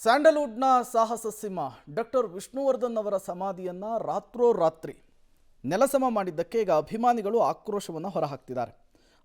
ಸ್ಯಾಂಡಲ್ವುಡ್ನ ಸಾಹಸ ಸಿಂಹ ಡಾಕ್ಟರ್ ವಿಷ್ಣುವರ್ಧನ್ ಅವರ ಸಮಾಧಿಯನ್ನು ರಾತ್ರೋರಾತ್ರಿ ನೆಲಸಮ ಮಾಡಿದ್ದಕ್ಕೆ ಈಗ ಅಭಿಮಾನಿಗಳು ಆಕ್ರೋಶವನ್ನು ಹೊರಹಾಕ್ತಿದ್ದಾರೆ.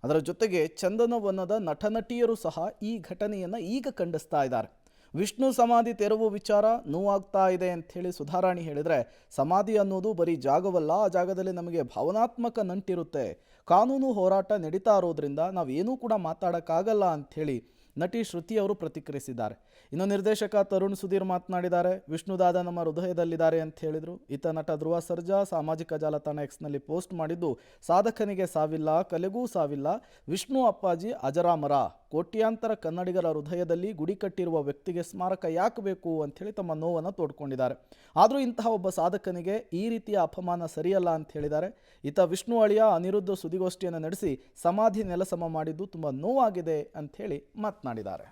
ಅದರ ಜೊತೆಗೆ ಚಂದನವನದ ನಟನಟಿಯರು ಸಹ ಈ ಘಟನೆಯನ್ನು ಈಗ ಖಂಡಿಸ್ತಾ ಇದ್ದಾರೆ. ವಿಷ್ಣು ಸಮಾಧಿ ತೆರವು ವಿಚಾರ ನೋವಾಗ್ತಾ ಇದೆ ಅಂಥೇಳಿ ಸುಧಾರಾಣಿ ಹೇಳಿದರೆ, ಸಮಾಧಿ ಅನ್ನೋದು ಬರೀ ಜಾಗವಲ್ಲ, ಆ ಜಾಗದಲ್ಲಿ ನಮಗೆ ಭಾವನಾತ್ಮಕ ನಂಟಿರುತ್ತೆ. ಕಾನೂನು ಹೋರಾಟ ನಡೀತಾ ಇರೋದ್ರಿಂದ ನಾವೇನೂ ಕೂಡ ಮಾತಾಡೋಕ್ಕಾಗಲ್ಲ ಅಂಥೇಳಿ ನಟಿ ಶ್ರುತಿ ಅವರು ಪ್ರತಿಕ್ರಿಯಿಸಿದ್ದಾರೆ. ಇನ್ನು ನಿರ್ದೇಶಕ ತರುಣ್ ಸುಧೀರ್ ಮಾತನಾಡಿದ್ದಾರೆ. ವಿಷ್ಣುದಾದ ನಮ್ಮ ಹೃದಯದಲ್ಲಿದ್ದಾರೆ ಅಂತ ಹೇಳಿದರು. ಈತ ನಟ ಧ್ರುವ ಸರ್ಜಾ ಸಾಮಾಜಿಕ ಜಾಲತಾಣ ಎಕ್ಸ್ನಲ್ಲಿ ಪೋಸ್ಟ್ ಮಾಡಿದ್ದು, ಸಾಧಕನಿಗೆ ಸಾವಿಲ್ಲ, ಕಲೆಗೂ ಸಾವಿಲ್ಲ, ವಿಷ್ಣು ಅಪ್ಪಾಜಿ ಅಜರಾಮರ, ಕೋಟ್ಯಾಂತರ ಕನ್ನಡಿಗರ ಹೃದಯದಲ್ಲಿ ಗುಡಿ ಕಟ್ಟಿರುವ ವ್ಯಕ್ತಿಗೆ ಸ್ಮಾರಕ ಯಾಕೆ ಬೇಕು ಅಂಥೇಳಿ ತಮ್ಮ ನೋವನ್ನು ತೋಡ್ಕೊಂಡಿದ್ದಾರೆ. ಆದರೂ ಇಂತಹ ಒಬ್ಬ ಸಾಧಕನಿಗೆ ಈ ರೀತಿಯ ಅಪಮಾನ ಸರಿಯಲ್ಲ ಅಂತ ಹೇಳಿದ್ದಾರೆ. ಈತ ವಿಷ್ಣು ಅಳಿಯ ಅನಿರುದ್ಧ ಸುದ್ದಿಗೋಷ್ಠಿಯನ್ನು ನಡೆಸಿ ಸಮಾಧಿ ನೆಲಸಮ ಮಾಡಿದ್ದು ತುಂಬ ನೋವಾಗಿದೆ ಅಂಥೇಳಿ ಮಾತನಾಡಿದ್ದಾರೆ.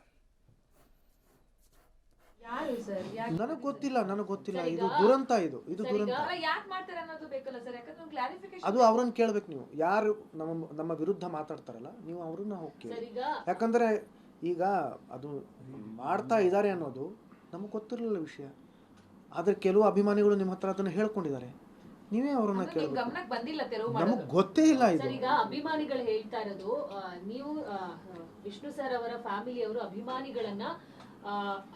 ನನಗೆ ಗೊತ್ತಿಲ್ಲ ಇದು ದುರಂತ ಇದು ದುರಂತ. ಅದು ಅವ್ರನ್ನ ಕೇಳ್ಬೇಕು ನೀವು. ಯಾರು ನಮ್ಮ ವಿರುದ್ಧ ಮಾತಾಡ್ತಾರಲ್ಲ ನೀವು ಅವ್ರನ್ನ ಹೋಗಿ ಕೇಳಿ. ಯಾಕಂದ್ರೆ ಈಗ ಅದು ಮಾಡ್ತಾ ಇದ್ದಾರೆ ಅನ್ನೋದು ನಮಗೆ ಗೊತ್ತಿರಲಿಲ್ಲ ವಿಷಯ. ಆದ್ರೆ ಕೆಲವು ಅಭಿಮಾನಿಗಳು ನಿಮ್ಮ ಹತ್ರ ಅದನ್ನ ಹೇಳ್ಕೊಂಡಿದ್ದಾರೆ. ನೀವೇ ಅವ್ರನ್ನ ಕೇಳಬೇಕು. ನಮಗೆ ಗೊತ್ತೇ ಇಲ್ಲ ಇದು. ಈಗ ಅಭಿಮಾನಿಗಳು ಹೇಳ್ತಾ ಇರೋದು, ನೀವು ವಿಷ್ಣು ಸರ್ ಅವರ ಫ್ಯಾಮಿಲಿ ಅವರು ಅಭಿಮಾನಿಗಳನ್ನ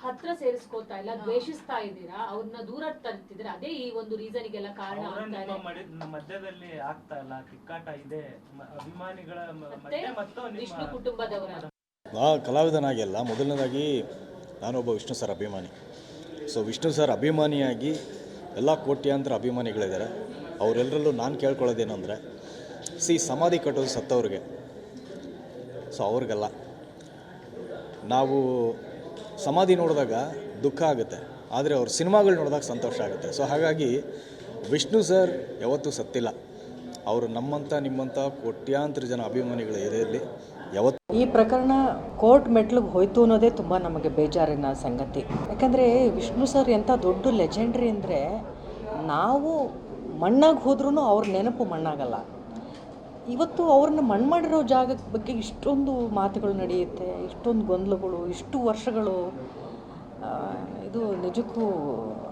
ಹತ್ರ ಸೇರಿಸ್ಕೋತಾ ಇಲ್ಲ, ದ್ವೇಷಿಸ್ತಾ ಇದ್ದೀರಾ, ಅವ್ರನ್ನ ದೂರ ತರ್ತಿದ್ದೀರಾ, ಅದೇ ಈ ಒಂದು ರೀಸನ್ಗೆಲ್ಲ ಕಾರಣ ಆಗ್ತಾ ಇದೆ. ಮಧ್ಯದಲ್ಲಿ ಆಗ್ತಾ ಇಲ್ಲ, ಕಿಕ್ಕಾಟ ಇದೆ ಅಭಿಮಾನಿಗಳ ವಿಷ್ಣು ಕುಟುಂಬದವರ. ಕಲಾವಿದನಾಗಿ ಅಲ್ಲ, ಮೊದಲನೇದಾಗಿ ನಾನೊಬ್ಬ ವಿಷ್ಣು ಸರ್ ಅಭಿಮಾನಿ. ಸೊ ವಿಷ್ಣು ಸರ್ ಅಭಿಮಾನಿಯಾಗಿ ಎಲ್ಲ ಕೋಟ್ಯಾಂತರ ಅಭಿಮಾನಿಗಳಿದ್ದಾರೆ. ಅವರೆಲ್ಲರಲ್ಲೂ ನಾನು ಕೇಳ್ಕೊಳ್ಳೋದೇನು ಅಂದರೆ, ಸಮಾಧಿ ಕಟ್ಟೋದು ಸತ್ತವ್ರಿಗೆ, ಸೊ ಅವ್ರಿಗಲ್ಲ. ನಾವು ಸಮಾಧಿ ನೋಡಿದಾಗ ದುಃಖ ಆಗುತ್ತೆ, ಆದರೆ ಅವ್ರ ಸಿನಿಮಾಗಳು ನೋಡಿದಾಗ ಸಂತೋಷ ಆಗುತ್ತೆ. ಸೊ ಹಾಗಾಗಿ ವಿಷ್ಣು ಸರ್ ಯಾವತ್ತೂ ಸತ್ತಿಲ್ಲ. ಅವರು ನಮ್ಮಂಥ ನಿಮ್ಮಂಥ ಕೋಟ್ಯಾಂತರ ಜನ ಅಭಿಮಾನಿಗಳ ಎದೆಯಲ್ಲಿ ಯಾವತ್ತು. ಈ ಪ್ರಕರಣ ಕೋರ್ಟ್ ಮೆಟ್ಲಿಗೆ ಹೋಯ್ತು ಅನ್ನೋದೇ ತುಂಬ ನಮಗೆ ಬೇಜಾರಿನ ಸಂಗತಿ. ಯಾಕಂದರೆ ವಿಷ್ಣು ಸರ್ ಎಂಥ ದೊಡ್ಡ ಲೆಜೆಂಡ್ರಿ ಅಂದರೆ, ನಾವು ಮಣ್ಣಾಗಿ ಹೋದ್ರೂ ಅವ್ರ ನೆನಪು ಮಣ್ಣಾಗಲ್ಲ. ಇವತ್ತು ಅವ್ರನ್ನ ಮಣ್ಣು ಮಾಡಿರೋ ಜಾಗದ ಬಗ್ಗೆ ಇಷ್ಟೊಂದು ಮಾತುಗಳು ನಡೆಯುತ್ತೆ, ಇಷ್ಟೊಂದು ಗೊಂದಲಗಳು, ಇಷ್ಟು ವರ್ಷಗಳು. ಇದು ನಿಜಕ್ಕೂ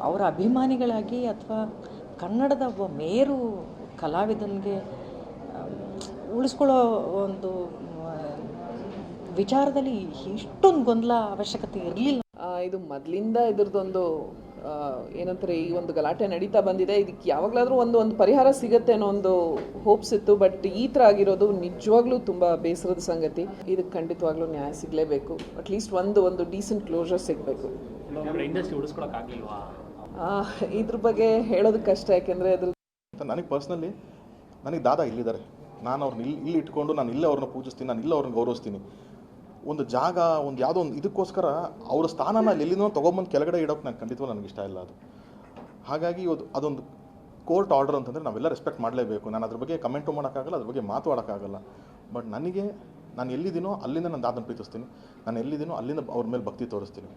ಅವರ ಅಭಿಮಾನಿಗಳಾಗಿ ಅಥವಾ ಕನ್ನಡದ ಒಬ್ಬ ಮೇರು ಕಲಾವಿದನಿಗೆ ಉಳಿಸ್ಕೊಳ್ಳೋ ಒಂದು ವಿಚಾರದಲ್ಲಿ ಇಷ್ಟೊಂದು ಗೊಂದಲ ಅವಶ್ಯಕತೆ ಇರಲಿಲ್ಲ. ಇದು ಮೊದಲಿಂದ ಇದ್ರದ್ದೊಂದು ಏನಂತಾರೆ, ಈ ಒಂದು ಗಲಾಟೆ ನಡೀತಾ ಬಂದಿದೆ. ಇದಕ್ಕೆ ಯಾವಾಗಲಾದರೂ ಒಂದು ಪರಿಹಾರ ಸಿಗುತ್ತೆ ಅನ್ನೋ ಒಂದು ಹೋಪ್ಸ್ ಇತ್ತು. ಬಟ್ ಈ ಥರ ಆಗಿರೋದು ನಿಜವಾಗ್ಲೂ ತುಂಬ ಬೇಸರದ ಸಂಗತಿ. ಇದಕ್ಕೆ ಖಂಡಿತವಾಗ್ಲೂ ನ್ಯಾಯ ಸಿಗಲೇಬೇಕು. ಅಟ್ಲೀಸ್ಟ್ ಒಂದು ಡೀಸೆಂಟ್ ಕ್ಲೋಸರ್ ಸಿಗಬೇಕು. ಇದ್ರ ಬಗ್ಗೆ ಹೇಳೋದಕ್ಕೆ ಕಷ್ಟ, ಯಾಕೆಂದರೆ ಅದ್ರ ನನಗೆ ಪರ್ಸ್ನಲಿ ನನಗೆ ದಾದಾ ಇಲ್ಲಿದ್ದಾರೆ. ನಾನು ಅವ್ರನ್ನ ಇಲ್ಲಿ ಇಟ್ಕೊಂಡು ನಾನು ಇಲ್ಲೇ ಅವ್ರನ್ನ ಪೂಜಿಸ್ತೀನಿ, ನಾನು ಇಲ್ಲ ಅವ್ರನ್ನ ಗೌರವಿಸ್ತೀನಿ. ಒಂದು ಜಾಗ, ಒಂದು ಯಾವುದೋ ಒಂದು ಇದಕ್ಕೋಸ್ಕರ ಅವರ ಸ್ಥಾನನ ಅಲ್ಲಿ ಎಲ್ಲಿಂದೋ ತೊಗೊಂಬಂದು ಕೆಳಗಡೆ ಇಡೋಕೆ ನಾನು ಖಂಡಿತವಾಗಿ ನನಗೆ ಇಷ್ಟ ಇಲ್ಲ ಅದು. ಹಾಗಾಗಿ ಅದೊಂದು ಕೋರ್ಟ್ ಆರ್ಡರ್ ಅಂತಂದರೆ ನಾವೆಲ್ಲ ರೆಸ್ಪೆಕ್ಟ್ ಮಾಡಲೇಬೇಕು. ನಾನು ಅದ್ರ ಬಗ್ಗೆ ಕಮೆಂಟು ಮಾಡೋಕ್ಕಾಗಲ್ಲ, ಅದ್ರ ಬಗ್ಗೆ ಮಾತಾಡೋಕ್ಕಾಗಲ್ಲ. ಬಟ್ ನಾನು ಎಲ್ಲಿದ್ದೀನೋ ಅಲ್ಲಿಂದ ನಾನು ದಾದನ ಪ್ರೀತಿಸ್ತೀನಿ, ನಾನು ಎಲ್ಲಿದ್ದೀನೋ ಅಲ್ಲಿಂದ ಅವ್ರ ಮೇಲೆ ಭಕ್ತಿ ತೋರಿಸ್ತೀನಿ.